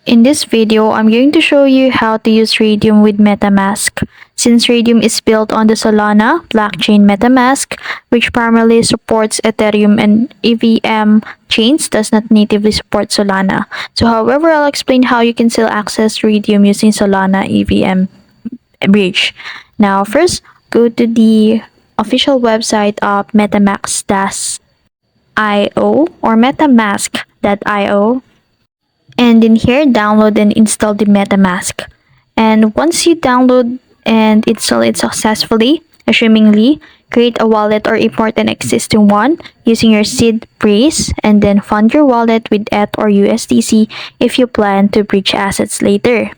In this video, I'm going to show you how to use Raydium with MetaMask. Since Raydium is built on the Solana blockchain MetaMask, which primarily supports Ethereum and EVM chains, does not natively support Solana. So however, I'll explain how you can still access Raydium using Solana EVM bridge. Now first, go to the official website of MetaMask.io or MetaMask.io, and in here download and install the MetaMask. And once you download and install it successfully, assumingly, create a wallet or import an existing one using your seed phrase, and then fund your wallet with ETH or USDC if you plan to bridge assets later.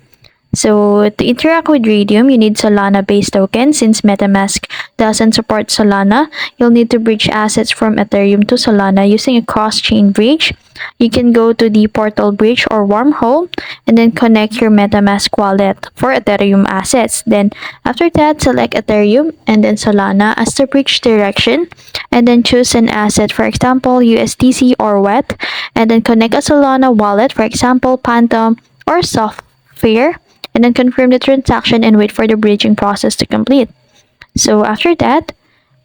So to interact with Raydium, you need Solana-based token. Since MetaMask doesn't support Solana, you'll need to bridge assets from Ethereum to Solana using a cross-chain bridge. You can go to the portal bridge or wormhole and then connect your MetaMask wallet for Ethereum assets. Then after that, select Ethereum and then Solana as the bridge direction, and then choose an asset, for example, USDC or WETH, and then connect a Solana wallet, for example, Phantom or Software, and then confirm the transaction and wait for the bridging process to complete. So after that,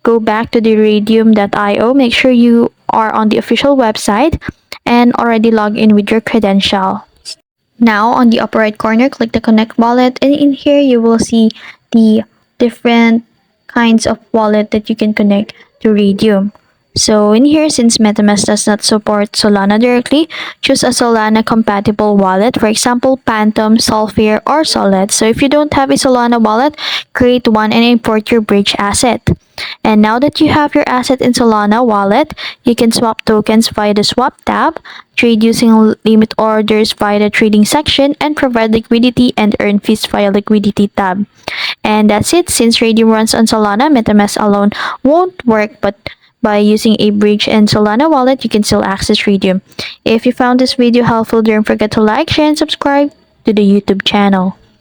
go back to the Raydium.io. Make sure you are on the official website and already log in with your credential. Now on the upper right corner, click the connect wallet, and in here you will see the different kinds of wallet that you can connect to Raydium. So in here, since MetaMask does not support Solana directly, choose a Solana compatible wallet, for example, Phantom, Software, or Solid. So if you don't have a Solana wallet, create one and import your bridge asset. And now that you have your asset in Solana wallet, you can swap tokens via the swap tab, trade using limit orders via the trading section, and provide liquidity and earn fees via liquidity tab. And that's it. Since Raydium runs on Solana, MetaMask alone won't work, but by using a bridge and Solana wallet, you can still access Raydium. If you found this video helpful, don't forget to like, share, and subscribe to the YouTube channel.